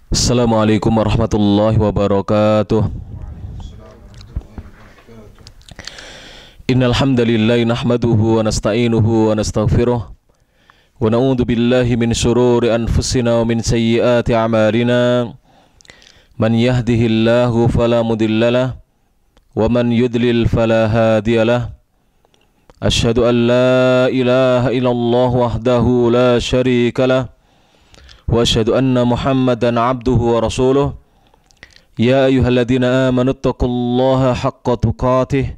Assalamualaikum warahmatullahi wabarakatuh. Innal hamdalillah nahmaduhu wa nasta'inuhu wa nastaghfiruh wa na'udzu billahi min shururi anfusina wa min sayyiati a'malina. Man yahdihillahu fala mudhillalah wa man yudlil fala hadiyalah. Asyhadu an la ilaha illallah wahdahu la syarikalah wa asyhadu anna Muhammadan abduhu wa rasuluh. Ya ayyuhalladzina amanu taqullaha haqqa tuqatih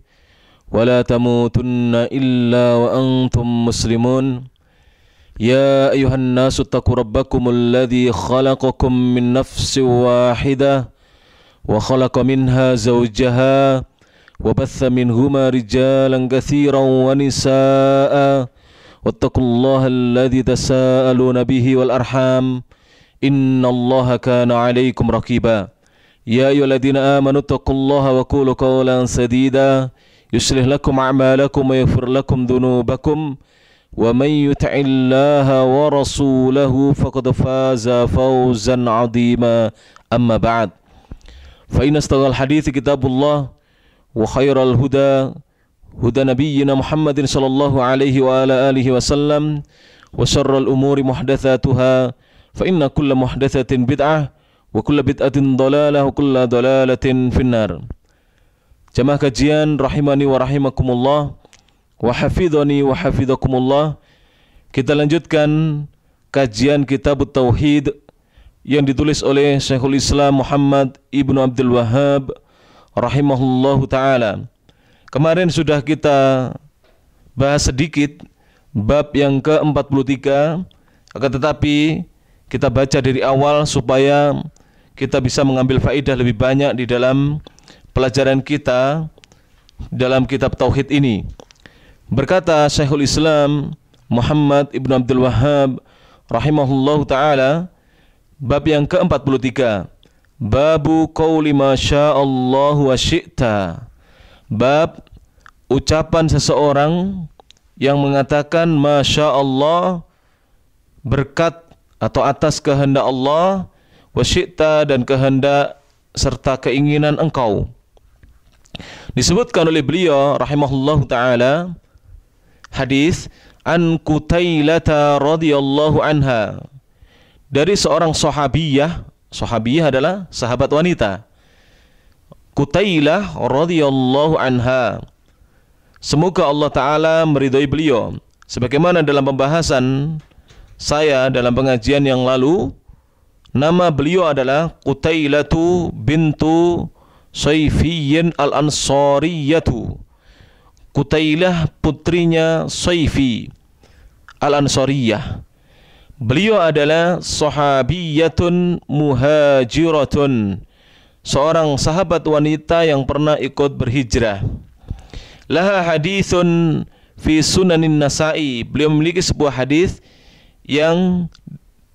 wa la tamutunna illa wa antum muslimun. Ya ayyuhan nasu taqu rabbakumul ladzi khalaqakum min nafsin wahidah wa khalaqa minha zawjaha wa batha minhuma rijalan katsiran wa nisaa'a wattaqullaha alladzi tasaaluna bihi wal arham innallaha kana 'alaikum raqiba. Ya ayyuhalladzina amanu taqullaha wa qulu qawlan sadida yuslih lakum a'malakum wa yaghfir lakum dhunubakum wa may yuti'illaha wa rasulahu faqad faza fawzan 'azima. Amma ba'd, fa inna astaqal hadithi kitabullah wa khairal huda huda nabiyyina Muhammadin sallallahu alaihi wa ala alihi wasallam wa syarral umuri muhdatsatuha fa inna kulla muhdatsatin bid'ah wa kulla bid'atin dhalalah wa kulla dhalalatin finnar. Jamaah kajian rahimani wa rahimakumullah wa hafidhani wa hafidhakumullah. Kita lanjutkan kajian kitab Tauhid yang ditulis oleh Syekhul Islam Muhammad Ibnu Abdul Wahhab rahimahullahu ta'ala. Kemarin sudah kita bahas sedikit bab yang ke-43, akan tetapi kita baca dari awal supaya kita bisa mengambil faedah lebih banyak di dalam pelajaran kita dalam kitab Tauhid ini. Berkata Syekhul Islam Muhammad Ibn Abdul Wahhab rahimahullahu ta'ala, bab yang ke-43, babu qauli ma sya'allahu wa syi'ta, bab ucapan seseorang yang mengatakan Masya Allah, berkat atau atas kehendak Allah, wa syi'ta, dan kehendak serta keinginan engkau. Disebutkan oleh beliau rahimahullahu ta'ala hadis an Qutailata radhiyallahu anha, dari seorang sahabiyah. Sahabiyah adalah sahabat wanita. Qutailah radhiyallahu anha, semoga Allah Ta'ala meridhai beliau. Sebagaimana dalam pembahasan saya dalam pengajian yang lalu, nama beliau adalah Qutailatu bintu Sayfiyyin al-Ansariyatu. Qutailah putrinya Sayfi al-Ansariyah. Beliau adalah sahabiyatun muhajiratun, seorang sahabat wanita yang pernah ikut berhijrah. Laha hadithun fi sunanin Nasa'i, beliau memiliki sebuah hadis yang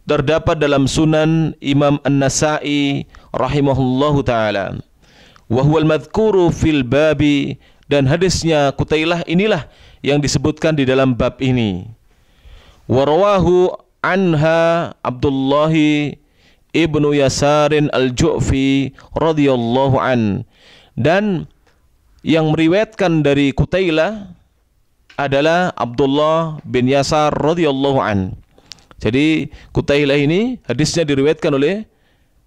terdapat dalam sunan Imam An-Nasa'i rahimahullahu ta'ala. Wa huwal madhkuru fil babi, dan hadisnya Qutailah inilah yang disebutkan di dalam bab ini. Wa rawahu anha Abdullah ibnu Yasarin al-Ju'fi radhiyallahu an, dan yang meriwayatkan dari Qutailah adalah Abdullah bin Yasar radhiyallahu an. Jadi Qutailah ini hadisnya diriwayatkan oleh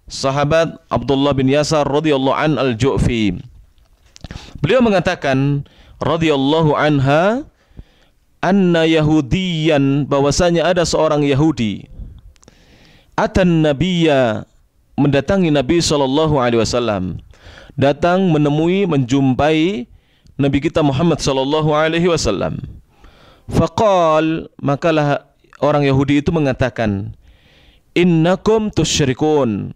sahabat Abdullah bin Yasar radhiyallahu an al-Ju'fi. Beliau mengatakan radhiyallahu anha, anna yahudiyan, bahwasanya ada seorang Yahudi, atan nabiyya, mendatangi Nabi sallallahu alaihi wasallam, datang menemui, menjumpai Nabi kita Muhammad sallallahu alaihi wasallam. Faqal, makalah orang Yahudi itu mengatakan, innakum tusyrikun.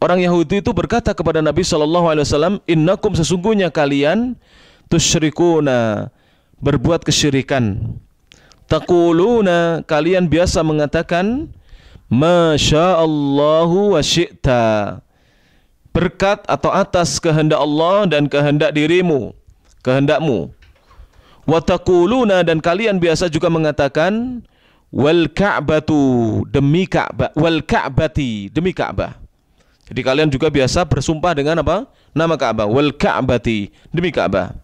Orang Yahudi itu berkata kepada Nabi sallallahu alaihi wasallam, innakum, sesungguhnya kalian, tusyrikuna, berbuat kesyirikan. Taquluna, kalian biasa mengatakan masyaallahu wa syi'ta, berkat atau atas kehendak Allah dan kehendak dirimu, kehendakmu. Wa taquluna, dan kalian biasa juga mengatakan wal ka'batu, demi Ka'bah, wal ka'bati, demi Ka'bah. Jadi kalian juga biasa bersumpah dengan apa? Nama Ka'bah, wal ka'bati, demi Ka'bah.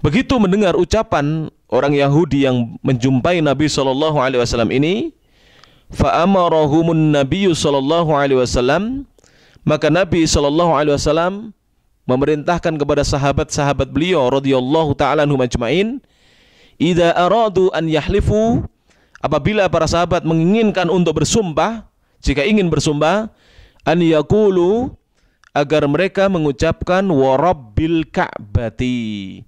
Begitu mendengar ucapan orang Yahudi yang menjumpai Nabi SAW ini, fa'amarahumun Nabiyyu sallallahu alaihi wasallam, maka Nabi sallallahu alaihi wasallam memerintahkan kepada sahabat-sahabat beliau radhiyallahu taala anhum ajmain, idza aradu an yahlifu, apabila para sahabat menginginkan untuk bersumpah, jika ingin bersumpah, an yaqulu, agar mereka mengucapkan wa rabbil ka'bati,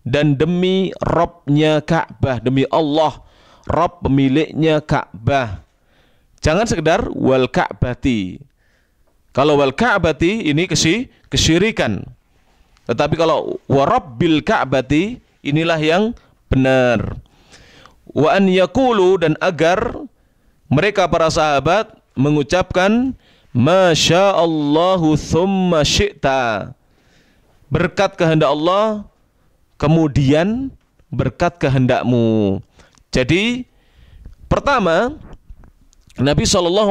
dan demi Rabbnya Ka'bah, demi Allah, Rabb pemiliknya Ka'bah. Jangan sekedar wal ka'bati. Kalau wal ka'bati ini kesyirikan. Tetapi kalau wa rabbil ka'bati, inilah yang benar. Wa an yaqulu, dan agar mereka para sahabat mengucapkan masyaallahu thumma syi'ta, berkat kehendak Allah, kemudian berkat kehendakmu. Jadi pertama, Nabi SAW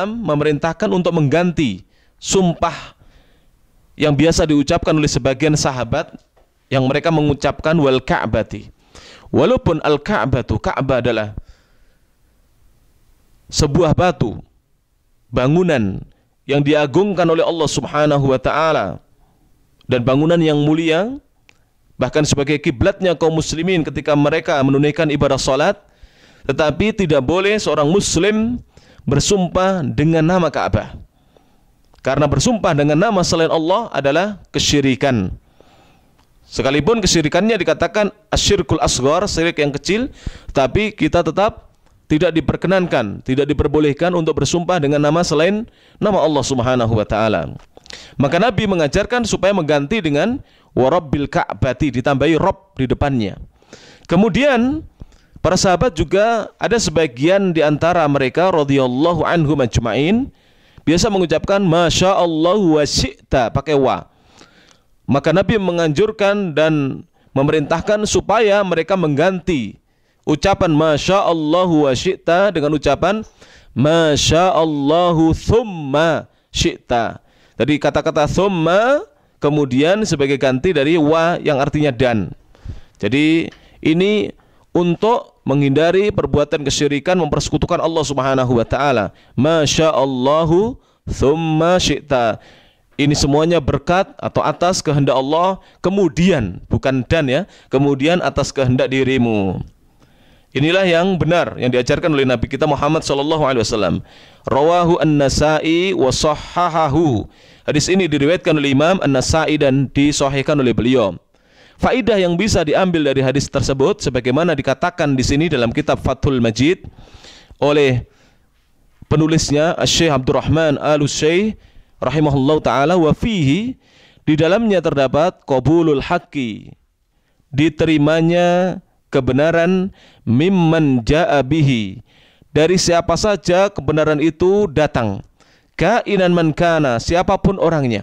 memerintahkan untuk mengganti sumpah yang biasa diucapkan oleh sebagian sahabat yang mereka mengucapkan wal ka'bati. Walaupun al-ka'batu, Ka'bah adalah sebuah batu, bangunan yang diagungkan oleh Allah Subhanahu wa taala, dan bangunan yang mulia, bahkan sebagai kiblatnya kaum muslimin ketika mereka menunaikan ibadah salat. Tetapi tidak boleh seorang muslim bersumpah dengan nama Ka'bah, karena bersumpah dengan nama selain Allah adalah kesyirikan. Sekalipun kesyirikannya dikatakan asyirkul asghar, syirik yang kecil, tapi kita tetap tidak diperkenankan, tidak diperbolehkan untuk bersumpah dengan nama selain nama Allah Subhanahu wa taala. Maka Nabi mengajarkan supaya mengganti dengan wa rabbil ka'bati, ditambahi Rabb di depannya. Kemudian para sahabat juga ada sebagian di antara mereka radhiyallahu anhum ajmain biasa mengucapkan masyaallahu wa syi'ta, pakai wa. Maka Nabi menganjurkan dan memerintahkan supaya mereka mengganti ucapan masyaallahu wa syi'ta dengan ucapan masyaallahu thumma syi'ta. Tadi kata-kata thumma kemudian sebagai ganti dari wa yang artinya dan. Jadi ini untuk menghindari perbuatan kesyirikan, mempersekutukan Allah Subhanahu wa taala. Masyaallahu thumma syi'ta. Ini semuanya berkat atau atas kehendak Allah, kemudian, bukan dan ya, kemudian atas kehendak dirimu. Inilah yang benar yang diajarkan oleh Nabi kita Muhammad sallallahu alaihi wasallam. Rawahu An-Nasa'i wa sahhahahu. Hadis ini diriwayatkan oleh Imam An-Nasa'i dan disahihkan oleh beliau. Faidah yang bisa diambil dari hadis tersebut sebagaimana dikatakan di sini dalam kitab Fathul Majid oleh penulisnya Syekh Abdurrahman Al-Syekh rahimahullah taala, wa fihi, di dalamnya terdapat qabulul haqqi, diterimanya kebenaran, mimman jaa bihi, dari siapa saja kebenaran itu datang, kainan man kana, siapapun orangnya.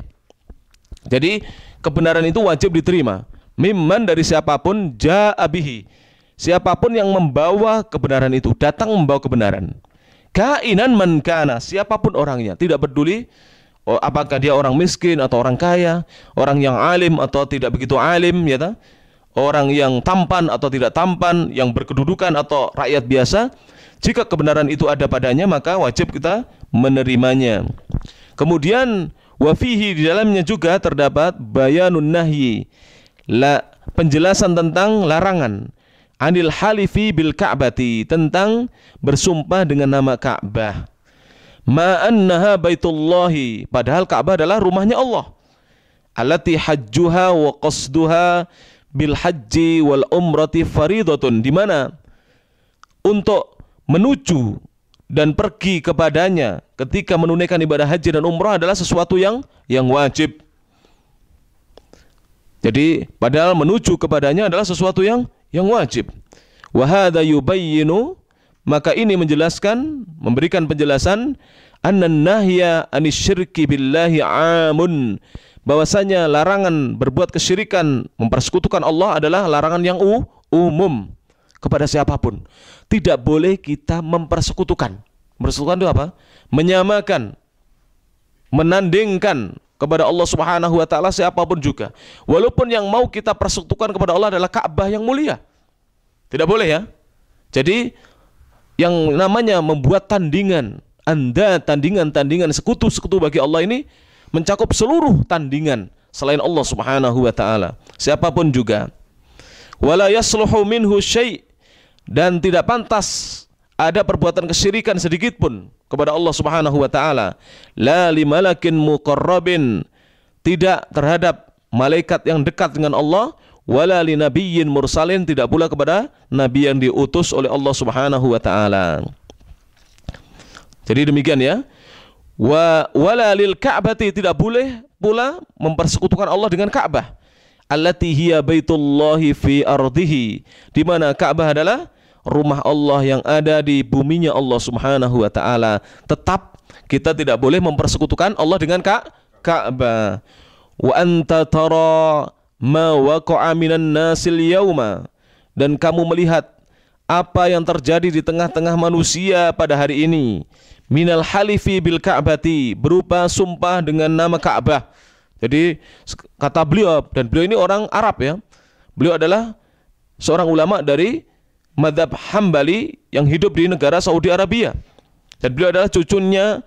Jadi kebenaran itu wajib diterima, mimman, dari siapapun, jaa bihi, siapapun yang membawa kebenaran itu, datang membawa kebenaran, kainan man kana, siapapun orangnya, tidak peduli apakah dia orang miskin atau orang kaya, orang yang alim atau tidak begitu alim, ya ta? Orang yang tampan atau tidak tampan, yang berkedudukan atau rakyat biasa. Jika kebenaran itu ada padanya, maka wajib kita menerimanya. Kemudian wafihi, di dalamnya juga terdapat bayanun nahyi, penjelasan tentang larangan, anil halifi bil ka'bati, tentang bersumpah dengan nama Ka'bah. Ma'annaha baitullahi, padahal Ka'bah adalah rumahnya Allah. Allati hajjuha wa qasduha bil haji wal umrati faridatun, di mana untuk menuju dan pergi kepadanya ketika menunaikan ibadah haji dan umrah adalah sesuatu yang wajib. Jadi padahal menuju kepadanya adalah sesuatu yang wajib. Wa hadza yubayyinu, maka ini menjelaskan, memberikan penjelasan, annan nahya anisyirki billahi amun, bahwasanya larangan berbuat kesyirikan, mempersekutukan Allah adalah larangan yang umum. kepada siapapun. Tidak boleh kita mempersekutukan. Mempersekutukan itu apa? Menyamakan, menandingkan kepada Allah Subhanahu wa taala siapapun juga. Walaupun yang mau kita persekutukan kepada Allah adalah Ka'bah yang mulia. Tidak boleh ya. Jadi yang namanya membuat tandingan, tandingan sekutu-sekutu bagi Allah ini mencakup seluruh tandingan selain Allah Subhanahu wa taala. Siapapun juga. Wala yasluhu minhu syai', dan tidak pantas ada perbuatan kesyirikan sedikit pun kepada Allah Subhanahu wa taala. La limalakin muqarrabin, tidak terhadap malaikat yang dekat dengan Allah, wala linabiyyin mursalin, tidak pula kepada nabi yang diutus oleh Allah Subhanahu wa taala. Jadi demikian ya. Wala lil ka'bati, tidak boleh pula mempersekutukan Allah dengan Ka'bah. Allati hiya baitullahi fi ardihi, di mana Ka'bah adalah rumah Allah yang ada di buminya Allah Subhanahu wa taala. Tetap kita tidak boleh mempersekutukan Allah dengan Ka'bah. Wa anta tara ma waqa'a minan nasil yauma, dan kamu melihat apa yang terjadi di tengah-tengah manusia pada hari ini. Minal halifi bil Ka'bati, berupa sumpah dengan nama Ka'bah. Jadi kata beliau, dan beliau ini orang Arab ya. Beliau adalah seorang ulama dari Madhab Hambali yang hidup di negara Saudi Arabia. Dan beliau adalah cucunya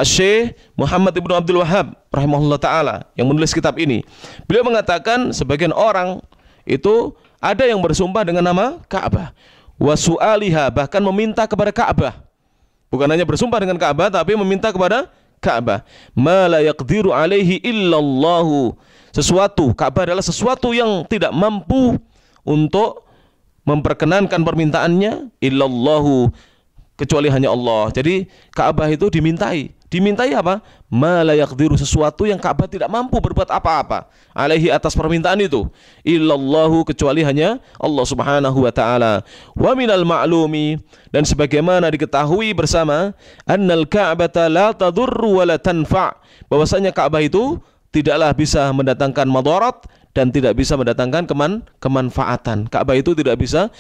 Syekh Muhammad ibn Abdul Wahhab rahimahullah ta'ala yang menulis kitab ini. Beliau mengatakan sebagian orang itu ada yang bersumpah dengan nama Ka'bah. Wa su'aliha, bahkan meminta kepada Ka'bah. Bukan hanya bersumpah dengan Ka'bah, tapi meminta kepada Ka'bah. Ma la yaqdiru alaihi illallahu, sesuatu, Ka'bah adalah sesuatu yang tidak mampu untuk memperkenankan permintaannya, illallahu, kecuali hanya Allah. Jadi Ka'bah itu dimintai apa? Ma la yaqdiru, sesuatu yang Ka'bah tidak mampu berbuat apa-apa alaihi, atas permintaan itu, illallahu, kecuali hanya Allah Subhanahu wa taala. Wa minal ma'lumi, dan sebagaimana diketahui bersama, annal ka'bata la tadurru wa la tanfa', bahwasanya Ka'bah itu tidaklah bisa mendatangkan madarat dan tidak bisa mendatangkan kemanfaatan. Ka'bah itu tidak bisa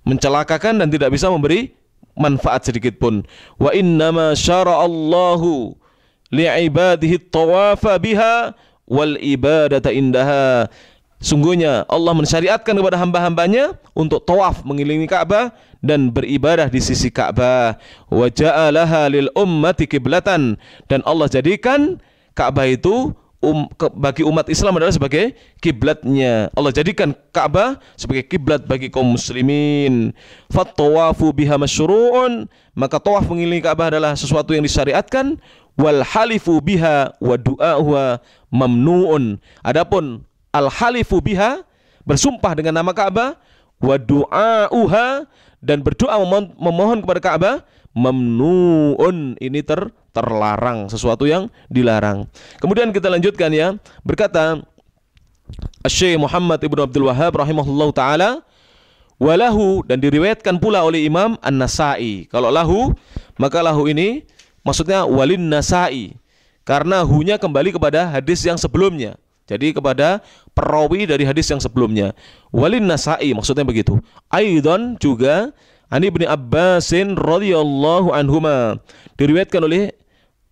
mencelakakan dan tidak bisa memberi manfaat sedikit pun. Wa innama syara'allahu li'ibadihi tawafa biha wal ibadata indaha, sungguhnya Allah mensyariatkan kepada hamba-hambanya untuk tawaf mengelilingi Ka'bah dan beribadah di sisi Ka'bah. Wa ja'alaha lil ummati kiblatan, dan Allah jadikan Ka'bah itu bagi umat Islam adalah sebagai kiblatnya. Allah jadikan Ka'bah sebagai kiblat bagi kaum muslimin. Fattawafu biha masyru'un, maka tawaf mengelilingi Ka'bah adalah sesuatu yang disyariatkan. Wal halifu biha wa du'a'uha mamnu'un, adapun al halifu biha, bersumpah dengan nama Ka'bah, wa du'a'uha, dan berdoa memohon kepada Ka'bah, mamnu'un, ini terlarang, sesuatu yang dilarang. Kemudian kita lanjutkan ya. Berkata Syekh Muhammad ibn Abdul Wahhab rahimahullah ta'ala, walahu, dan diriwayatkan pula oleh Imam An-Nasai. Kalau lahu, maka lahu ini maksudnya walin Nasai, karena hunya kembali kepada hadis yang sebelumnya. Jadi kepada perawi dari hadis yang sebelumnya. Walin Nasai maksudnya begitu. Aidan juga Ani bin Abbasin radhiyallahu anhuma, diriwayatkan oleh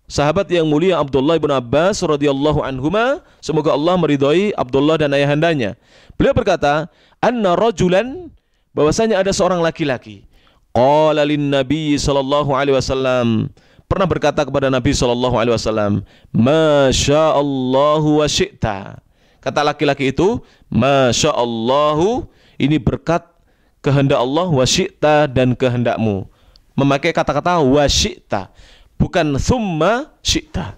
sahabat yang mulia Abdullah bin Abbas radhiyallahu anhuma, semoga Allah meridhai Abdullah dan ayahandanya. Beliau berkata, anna rajulan, bahwasanya ada seorang laki-laki, qala lin nabi sallallahu alaihi wasallam, pernah berkata kepada Nabi sallallahu alaihi wasallam, masyaallahu wa syi'ta. Kata laki-laki itu, masyaallahu, ini berkat kehendak Allah, wa syi'ta, dan kehendakmu. Memakai kata-kata wa syi'ta, bukan thumma syi'ta.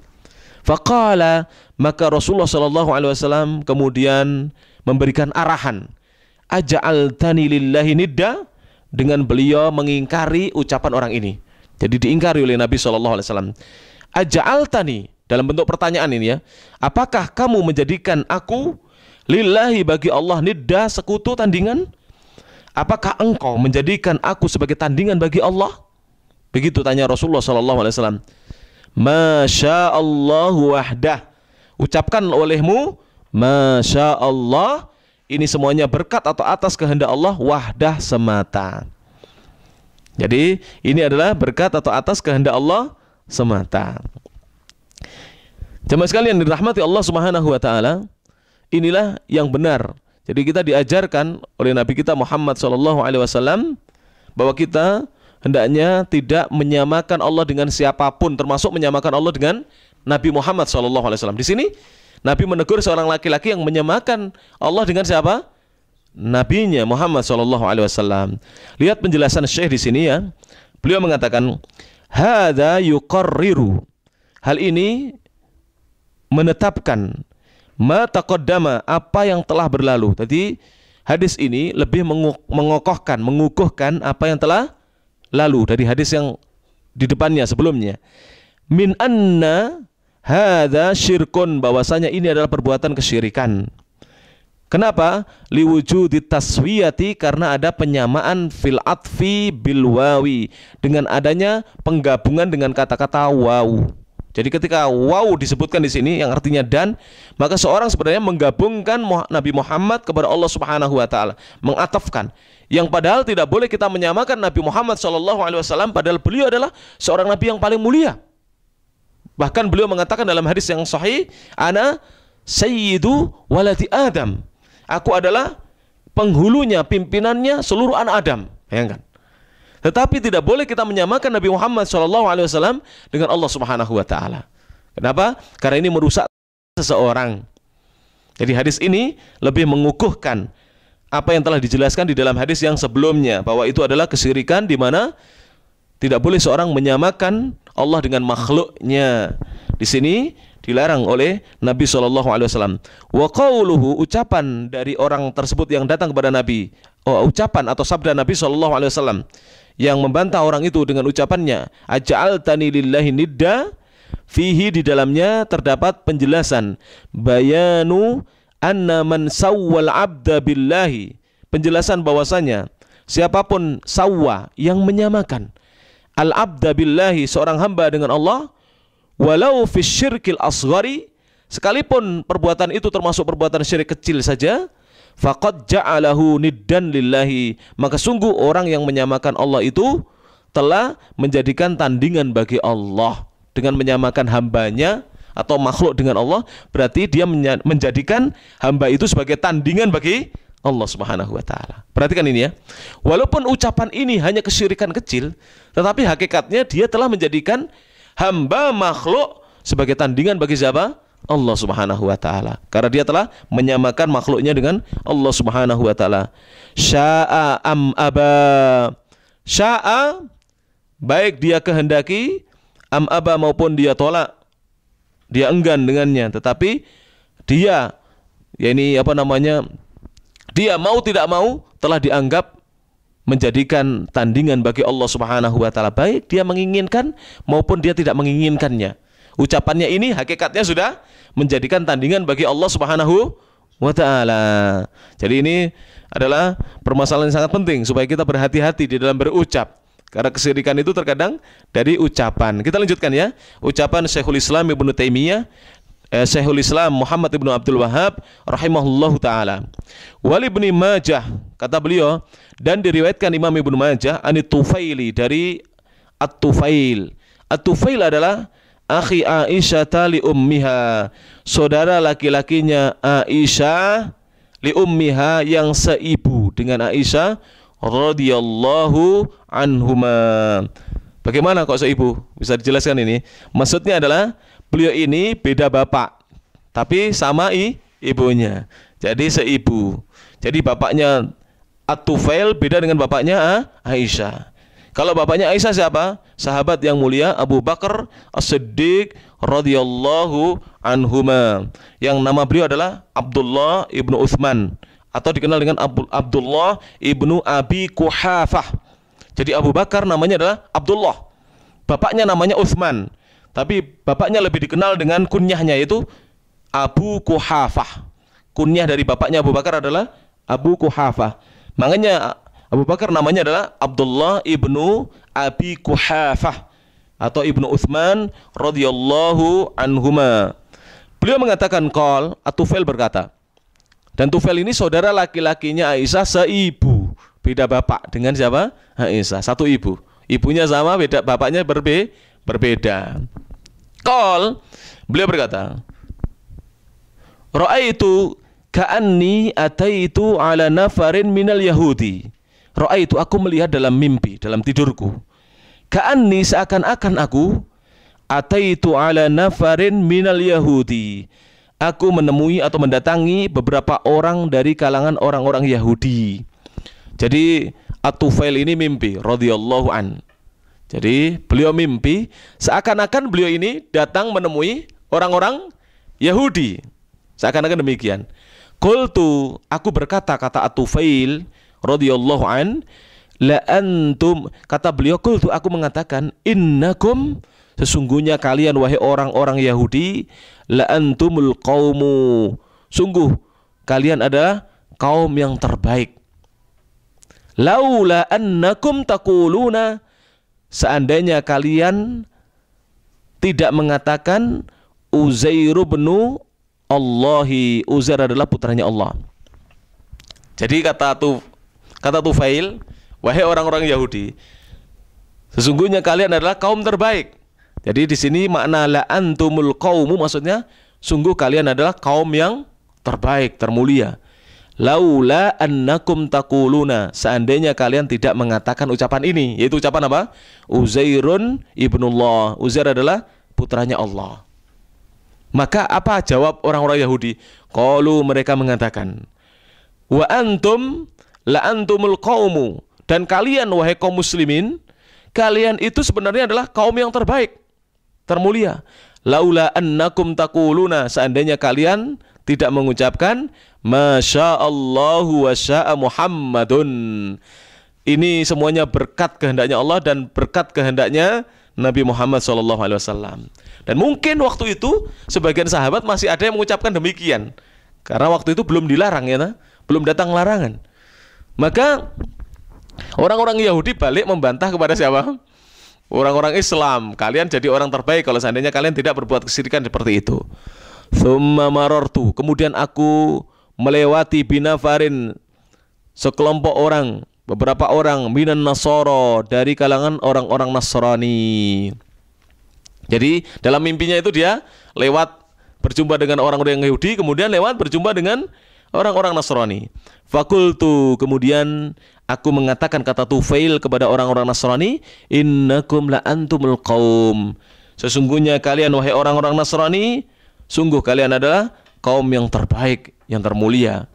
Faqala, maka Rasulullah sallallahu alaihi wasallam kemudian memberikan arahan, aja'altani lillahi nidda, dengan beliau mengingkari ucapan orang ini. Jadi diingkari oleh Nabi sallallahu alaihi wasallam. Aja'altani, dalam bentuk pertanyaan ini ya, apakah kamu menjadikan aku lillahi, bagi Allah, nidda, sekutu, tandingan? Apakah engkau menjadikan aku sebagai tandingan bagi Allah? Begitu tanya Rasulullah sallallahu alaihi wasallam. Masyaallahu wahdah, ucapkan olehmu masyaallah, ini semuanya berkat atau atas kehendak Allah wahdah semata. Jadi ini adalah berkat atau atas kehendak Allah semata. Jemaah sekalian dirahmati Allah Subhanahu wa taala, inilah yang benar. Jadi kita diajarkan oleh Nabi kita Muhammad SAW bahwa kita hendaknya tidak menyamakan Allah dengan siapapun, termasuk menyamakan Allah dengan Nabi Muhammad SAW. Di sini Nabi menegur seorang laki-laki yang menyamakan Allah dengan siapa? Nabinya Muhammad SAW. Lihat penjelasan Syekh di sini ya. Beliau mengatakan, hadza yuqarriru. Hal ini menetapkan ma taqaddama, apa yang telah berlalu. Jadi hadis ini lebih mengukuhkan apa yang telah lalu dari hadis yang di depannya sebelumnya. Min anna hadza syirkun, bahwasanya ini adalah perbuatan kesyirikan. Kenapa? Liwujudi taswiyati, karena ada penyamaan fil atfi bil wawi, dengan adanya penggabungan dengan kata-kata waw. Jadi ketika waw disebutkan di sini yang artinya dan, maka seorang sebenarnya menggabungkan Nabi Muhammad kepada Allah Subhanahu wa taala, mengatafkan. Yang padahal tidak boleh kita menyamakan Nabi Muhammad SAW, padahal beliau adalah seorang nabi yang paling mulia. Bahkan beliau mengatakan dalam hadis yang sahih, ana sayyidu waladi Adam. Aku adalah penghulunya, pimpinannya seluruh anak Adam. Bayangkan. Tetapi tidak boleh kita menyamakan Nabi Muhammad SAW dengan Allah Subhanahu wa taala. Kenapa? Karena ini merusak seseorang. Jadi hadis ini lebih mengukuhkan apa yang telah dijelaskan di dalam hadis yang sebelumnya, bahwa itu adalah kesyirikan, di mana tidak boleh seorang menyamakan Allah dengan makhluknya. Di sini dilarang oleh Nabi SAW. Wa qauluhu, ucapan dari orang tersebut yang datang kepada Nabi, ucapan atau sabda Nabi SAW yang membantah orang itu dengan ucapannya, aja'altani lillahi nidda, fihi, di dalamnya terdapat penjelasan bayanu anna man sawwal abda billahi, penjelasan bahwasanya siapapun sawwa, yang menyamakan al abda billahi, seorang hamba dengan Allah, walau fi syirkil asghari, sekalipun perbuatan itu termasuk perbuatan syirik kecil saja, faqad ja'alahu niddan lillahi, maka sungguh orang yang menyamakan Allah itu telah menjadikan tandingan bagi Allah. Dengan menyamakan hambanya atau makhluk dengan Allah, berarti dia menjadikan hamba itu sebagai tandingan bagi Allah Subhanahu wa taala. Perhatikan ini ya. Walaupun ucapan ini hanya kesyirikan kecil, tetapi hakikatnya dia telah menjadikan hamba makhluk sebagai tandingan bagi siapa? Allah Subhanahu wa taala. Karena dia telah menyamakan makhluknya dengan Allah Subhanahu wa taala. Sya'a am aba. Sya'a, baik dia kehendaki, am aba, maupun dia tolak, dia enggan dengannya, tetapi dia dia mau tidak mau telah dianggap menjadikan tandingan bagi Allah Subhanahu wa taala, baik dia menginginkan maupun dia tidak menginginkannya. Ucapannya ini hakikatnya sudah menjadikan tandingan bagi Allah Subhanahu wa taala. Jadi ini adalah permasalahan yang sangat penting supaya kita berhati-hati di dalam berucap. Karena kesyirikan itu terkadang dari ucapan. Kita lanjutkan ya. Ucapan Syekhul Islam Ibnu Taimiyah, Syekhul Islam Muhammad Ibnu Abdul Wahhab rahimahullahu taala. Wali Ibnu Majah, kata beliau, dan diriwayatkan Imam Ibnu Majah ani Tufaili, dari At-Tufail. At-Tufail adalah akhi Aisyah li ummiha, saudara laki-lakinya Aisyah, li ummiha, yang seibu dengan Aisyah radhiyallahu anhuma. Bagaimana kok seibu? Bisa dijelaskan ini? Maksudnya adalah beliau ini beda bapak, tapi sama ibunya. Jadi seibu. Jadi bapaknya At-Tufail beda dengan bapaknya Aisyah. Kalau bapaknya Aisyah siapa? Sahabat yang mulia Abu Bakar As-Siddiq radhiyallahu anhuma, yang nama beliau adalah Abdullah ibnu Utsman, atau dikenal dengan Abdullah ibnu Abi Quhafah. Jadi Abu Bakar namanya adalah Abdullah, bapaknya namanya Utsman, tapi bapaknya lebih dikenal dengan kunyahnya, yaitu Abu Quhafah. Kunyah dari bapaknya Abu Bakar adalah Abu Quhafah. Makanya Abu Bakar namanya adalah Abdullah ibnu Abi Quhafah atau ibnu Utsman radhiyallahu anhuma. Beliau mengatakan, qol, At-Tufail berkata, Dan Tufail ini saudara laki-lakinya Aisyah seibu. Beda bapak dengan siapa? Aisyah, satu ibu. Ibunya sama, beda bapaknya berbeda. Beliau berkata, Ra'aitu ka'anni ataitu ala nafarin minal Yahudi. Ra'aitu, aku melihat dalam mimpi, dalam tidurku. Ka'anni, seakan-akan aku ataitu ala nafarin minal Yahudi. Aku menemui atau mendatangi beberapa orang dari kalangan orang-orang Yahudi. Jadi At-Tufail ini mimpi radhiyallahu an. Jadi beliau mimpi seakan-akan beliau ini datang menemui orang-orang Yahudi. Seakan-akan demikian. Qultu, aku berkata, kata At-Tufail radhiyallahu an, la antum, kata beliau, qultu, aku mengatakan, innakum, sesungguhnya kalian wahai orang-orang Yahudi, la antumul qaumu, sungguh kalian adalah kaum yang terbaik. Laula annakum taquluna, seandainya kalian tidak mengatakan Uzairu bnu Allahi, Uzair adalah putranya Allah. Jadi kata Tufail, wahai orang-orang Yahudi, sesungguhnya kalian adalah kaum terbaik. Jadi di sini makna la antumul qaumu, maksudnya sungguh kalian adalah kaum yang terbaik, termulia. Laula annakum taquluna, seandainya kalian tidak mengatakan ucapan ini, yaitu ucapan apa? Uzairun ibnullah, Uzair adalah putranya Allah. Maka apa jawab orang-orang Yahudi? Qalu, mereka mengatakan, wa antum la antumul qaumu, dan kalian wahai kaum muslimin, kalian itu sebenarnya adalah kaum yang terbaik, termulia. Laula annakum taquluna, seandainya kalian tidak mengucapkan masyaallahu wa syaa Muhammadun. Ini semuanya berkat kehendaknya Allah dan berkat kehendaknya Nabi Muhammad SAW. Dan mungkin waktu itu sebagian sahabat masih ada yang mengucapkan demikian, karena waktu itu belum dilarang, ya, belum datang larangan. Maka orang-orang Yahudi balik membantah kepada siapa? Orang-orang Islam. Kalian jadi orang terbaik kalau seandainya kalian tidak berbuat kesyirikan seperti itu. Tsumma marartu, kemudian aku melewati binafarin, sekelompok orang, beberapa orang, minan Nasara, dari kalangan orang-orang Nasrani. Jadi dalam mimpinya itu dia lewat berjumpa dengan orang-orang Yahudi, kemudian lewat berjumpa dengan orang-orang Nasrani. Fakultu, kemudian aku mengatakan, kata Tufail kepada orang-orang Nasrani, innakum la antumul qaum, sesungguhnya kalian wahai orang-orang Nasrani, sungguh kalian adalah kaum yang terbaik, yang termulia.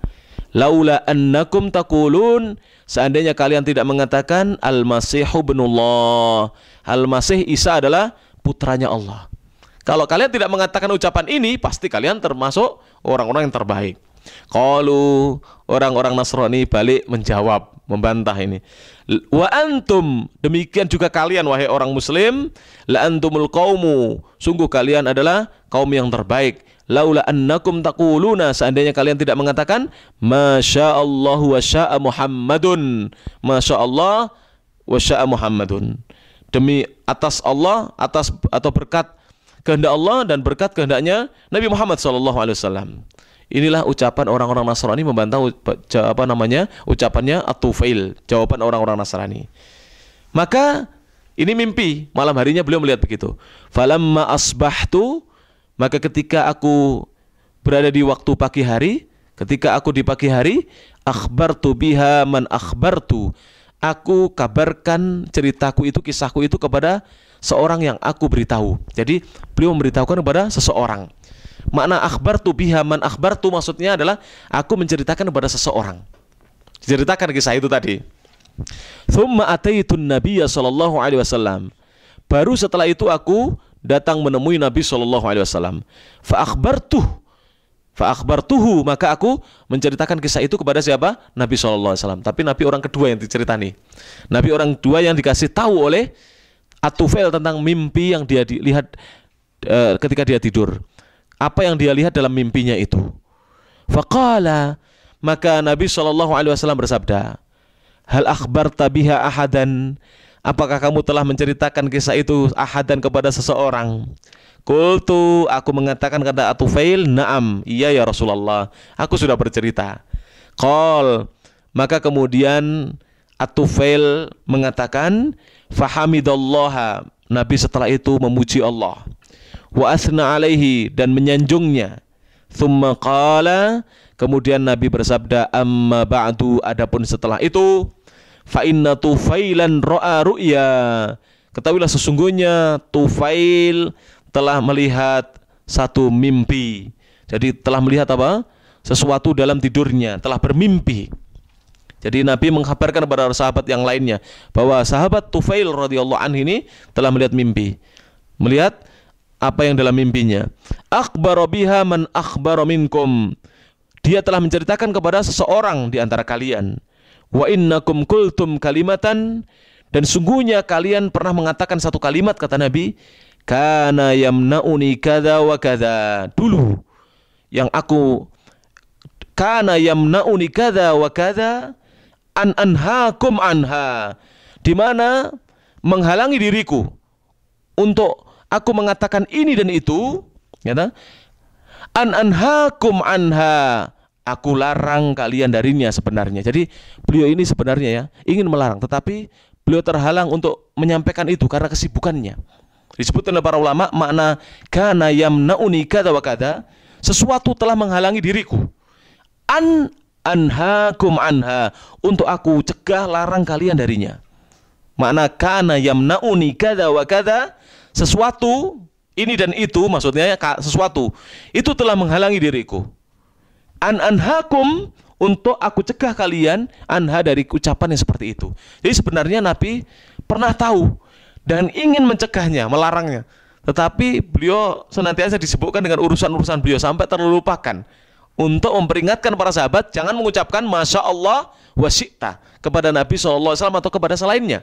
Laula annakum taqulun, seandainya kalian tidak mengatakan Al-Masihu ibnullah, Al-Masih Isa adalah putranya Allah. Kalau kalian tidak mengatakan ucapan ini, pasti kalian termasuk orang-orang yang terbaik. Qalu, orang-orang Nasrani balik menjawab, membantah ini. Wa antum, demikian juga kalian wahai orang muslim, la antumul qaumu, sungguh kalian adalah kaum yang terbaik. Laula annakum taquluna, seandainya kalian tidak mengatakan masyaallahu wa syaa Muhammadun, masyaallah wa syaa Muhammadun, demi atas Allah, atas atau berkat kehendak Allah dan berkat kehendaknya Nabi Muhammad SAW. Inilah ucapan orang-orang Nasrani membantah ucapannya At-Tufail, jawaban orang-orang Nasrani. Maka ini mimpi, malam harinya beliau melihat begitu. Falamma asbahtu, maka ketika aku berada di waktu pagi hari, ketika aku di pagi hari, akhbartu biha man akhbartu, aku kabarkan ceritaku itu, kisahku itu kepada seorang yang aku beritahu. Jadi beliau memberitahukan kepada seseorang. Makna akhbartu biha man akhbartu maksudnya adalah aku menceritakan kepada seseorang. Diceritakan kisah itu tadi. Tsumma ataitun nabiyya sallallahu alaihi wasallam. Baru setelah itu aku datang menemui Nabi sallallahu alaihi wasallam. Fa akhbartuhu, maka aku menceritakan kisah itu kepada siapa? Nabi sallallahu alaihi wasallam. Tapi Nabi orang kedua yang diceritani. Nabi orang kedua yang dikasih tahu oleh At-Tufail tentang mimpi yang dia lihat ketika dia tidur. Apa yang dia lihat dalam mimpinya itu. Faqala, maka Nabi sallallahu alaihi wasallam bersabda, hal akhbarta biha ahadan, apakah kamu telah menceritakan kisah itu ahadan kepada seseorang? Qultu, aku mengatakan kata Atufail, na'am, iya ya Rasulullah, aku sudah bercerita. Qal, maka kemudian Atufail mengatakan, fahamidallaha, Nabi setelah itu memuji Allah, wa asna alaihi, dan menyanjungnya. Thumma qala, kemudian Nabi bersabda, amma ba'du, adapun setelah itu, fa inna Tufailan ra'a ru'ya, ketahuilah sesungguhnya Tufail telah melihat satu mimpi. Jadi telah melihat apa? Sesuatu dalam tidurnya, telah bermimpi. Jadi Nabi mengkabarkan kepada sahabat yang lainnya bahwa sahabat Tufail radhiyallahu anhu ini telah melihat mimpi. Melihat apa yang dalam mimpinya. Akhbara biha man akhbara minkum. Dia telah menceritakan kepada seseorang di antara kalian. Wa innakum qultum kalimatan, dan sungguhnya kalian pernah mengatakan satu kalimat, kata Nabi, kana yamnauni kada wa kada. Dulu yang aku kana yamnauni kada wa kada an anhaakum anha, di mana menghalangi diriku untuk aku mengatakan ini dan itu, ya, an anhaakum anha, aku larang kalian darinya sebenarnya. Jadi beliau ini sebenarnya ya ingin melarang, tetapi beliau terhalang untuk menyampaikan itu karena kesibukannya. Disebutkan oleh para ulama makna kana yamnauni kada wa kada, sesuatu telah menghalangi diriku, anhaakum anha, untuk aku cegah larang kalian darinya. Makna kana yamnauni kada wa kada, sesuatu ini dan itu, maksudnya sesuatu itu telah menghalangi diriku. Anhaakum, untuk aku cegah kalian, anha, dari ucapan yang seperti itu. Jadi sebenarnya Nabi pernah tahu dan ingin mencegahnya, melarangnya, tetapi beliau senantiasa disibukkan dengan urusan-urusan beliau sampai terlupakan untuk memperingatkan para sahabat jangan mengucapkan masya Allah wa syi'ta kepada Nabi SAW atau kepada selainnya.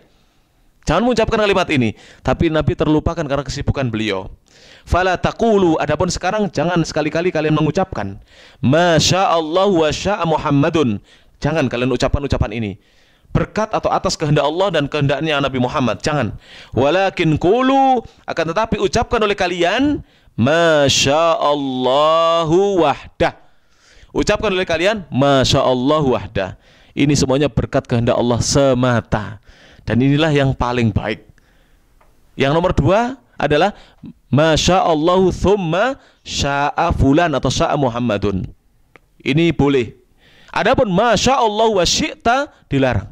Jangan mengucapkan kalimat ini, tapi Nabi terlupakan karena kesibukan beliau. Fala taqulu, adapun sekarang jangan sekali-kali kalian mengucapkan masya Allah wa sya'a Muhammadun. Jangan kalian ucapkan ucapan ini berkat atau atas kehendak Allah dan kehendaknya Nabi Muhammad, jangan. Walakin qulu, akan tetapi ucapkan oleh kalian masya Allahu wahdah. Ucapkan oleh kalian masya Allahu wahdah. Ini semuanya berkat kehendak Allah semata. Dan inilah yang paling baik. Yang nomor dua adalah masya Allahu thumma sya'a fulan atau sya'a Muhammadun. Ini boleh. Adapun masya Allah wa syi'ta dilarang,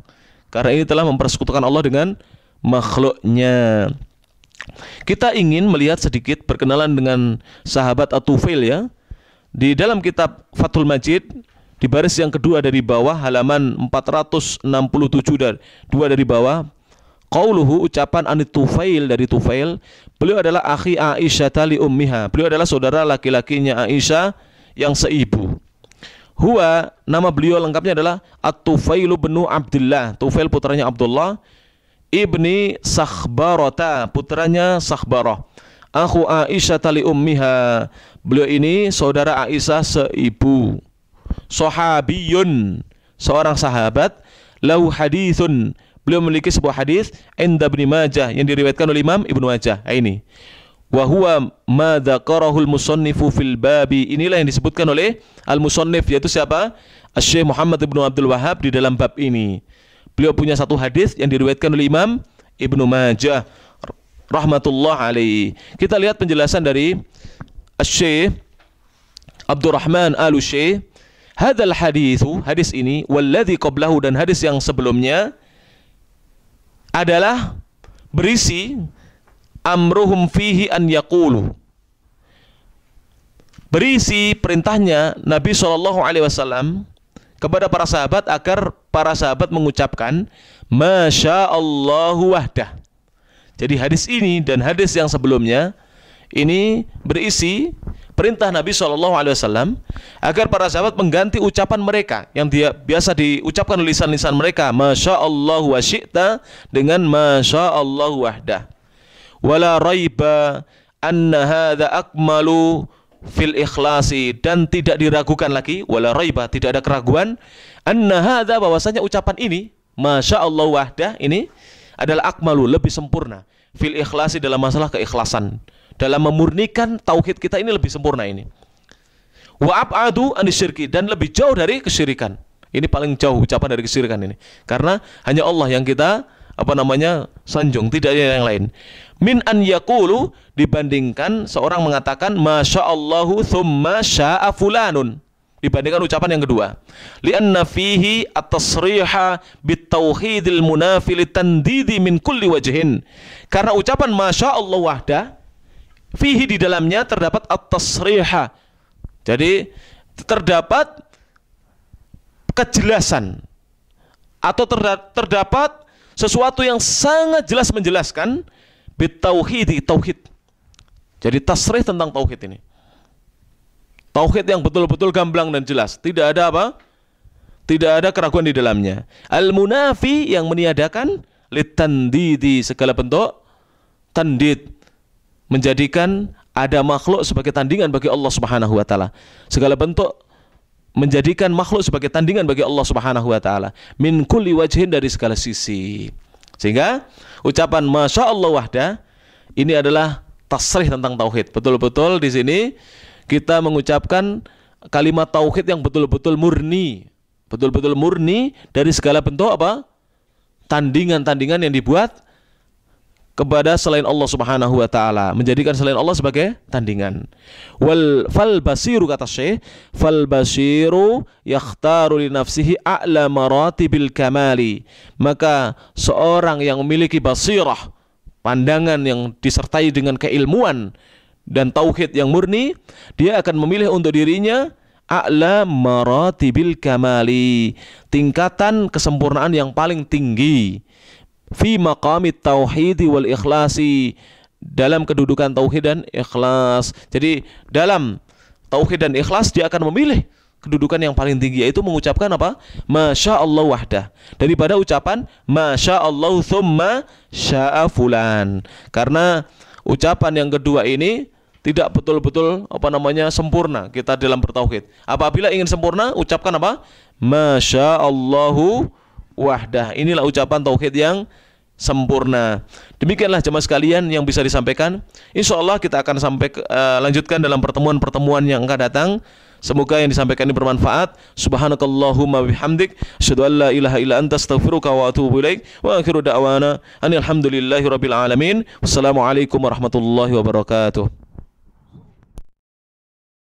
karena ini telah mempersekutukan Allah dengan makhluknya. Kita ingin melihat sedikit berkenalan dengan sahabat At-Tufail ya. Di dalam kitab Fathul Majid, di baris yang kedua dari bawah, halaman 467 dan dua dari bawah, qauluhu, ucapan Anit Tufail, dari Tufail, beliau adalah akhi Aisyah tali ummiha, beliau adalah saudara laki-lakinya Aisyah yang seibu. Huwa, nama beliau lengkapnya adalah At-Tufailu bin Abdullah. Tufail putranya Abdullah, ibni Sakhbarata, putranya Sakhbarah, akhu Aisyah tali ummiha, beliau ini saudara Aisyah seibu. Sahabiyun, seorang sahabat, lahu hadithun, beliau memiliki sebuah hadis inda Ibnu Majah yang diriwayatkan oleh Imam Ibnu Majah. Ini wa huwa ma dzakarahul musannifu fil babi, inilah yang disebutkan oleh al-musannif, yaitu siapa? Asy-Syaikh Muhammad Ibnu Abdul Wahhab di dalam bab ini. Beliau punya satu hadis yang diriwayatkan oleh Imam Ibnu Majah rahmatullah alaihi. Kita lihat penjelasan dari Asy-Syaikh Abdurrahman Al-Syekh. Hadzal haditsu, hadis ini, walladzi qablahu, dan hadis yang sebelumnya, adalah berisi amruhum fihi an yaqulu, berisi perintahnya Nabi SAW kepada para sahabat agar para sahabat mengucapkan masya Allahu wahdah. Jadi hadis ini dan hadis yang sebelumnya ini berisi perintah Nabi SAW agar para sahabat mengganti ucapan mereka yang dia biasa diucapkan oleh lisan-lisan mereka masya Allah wa syi'ta dengan masya Allah wahdah. Wala raiba anna hadza akmalu fil ikhlasi, dan tidak diragukan lagi, wala raiba, tidak ada keraguan, anna hadza, bahwasanya ucapan ini masya Allah wahdah ini adalah akmalu, lebih sempurna. Fil ikhlasi, dalam masalah keikhlasan, dalam memurnikan tauhid kita ini lebih sempurna ini. Wa ab'adu anisyirki, dan lebih jauh dari kesyirikan. Ini paling jauh ucapan dari kesyirikan ini. Karena hanya Allah yang kita sanjung, tidak ada yang lain. Min an yaqulu, dibandingkan seorang mengatakan masyaallahu thumma syaa fulanun, dibandingkan ucapan yang kedua. Li'anna fihi at-tasriha bit-tauhidil munafi litandidi min kulli wajhin. Karena ucapan masyaallah wahda, fihi, di dalamnya terdapat at-tasriha. Jadi terdapat kejelasan atau terdapat sesuatu yang sangat jelas menjelaskan bitauhid, tauhid. Jadi tasrih tentang tauhid ini. Tauhid yang betul-betul gamblang dan jelas, tidak ada apa? Tidak ada keraguan di dalamnya. Al-munafi, yang meniadakan litandidi, segala bentuk tandid, menjadikan ada makhluk sebagai tandingan bagi Allah Subhanahu wa taala. Segala bentuk menjadikan makhluk sebagai tandingan bagi Allah Subhanahu wa taala. Min kulli wajhin, dari segala sisi. Sehingga ucapan Masya Allah wahda ini adalah tasrih tentang tauhid. Betul-betul di sini kita mengucapkan kalimat tauhid yang betul-betul murni. Betul-betul murni dari segala bentuk apa? Tandingan-tandingan yang dibuat kepada selain Allah Subhanahu wa taala, menjadikan selain Allah sebagai tandingan. Fal basiru, kata Syekh, fal basiru yakhtaru li nafsihi a'la maratibil kamali. Maka seorang yang memiliki basirah, pandangan yang disertai dengan keilmuan dan tauhid yang murni, dia akan memilih untuk dirinya a'la maratibil kamali, tingkatan kesempurnaan yang paling tinggi. Fi maqamit tauhid wal ikhlasi, dalam kedudukan tauhid dan ikhlas. Jadi dalam tauhid dan ikhlas dia akan memilih kedudukan yang paling tinggi, yaitu mengucapkan apa? Masya Allah wahdah, daripada ucapan Masya Allah thumma sya'a fulan. Karena ucapan yang kedua ini tidak betul-betul sempurna kita dalam bertauhid. Apabila ingin sempurna, ucapkan apa? Masya Allahu wahdah. Inilah ucapan tauhid yang sempurna. Demikianlah jemaah sekalian yang bisa disampaikan. InsyaAllah kita akan lanjutkan dalam pertemuan-pertemuan yang akan datang. Semoga yang disampaikan ini bermanfaat. Subhanakallahumma bihamdik, asyhadu an la ilaha illa anta, astaghfiruka wa atubu ilaik. Wa akhiru da'wana anil hamdulillahi rabbil alamin. Wassalamualaikum warahmatullahi wabarakatuh.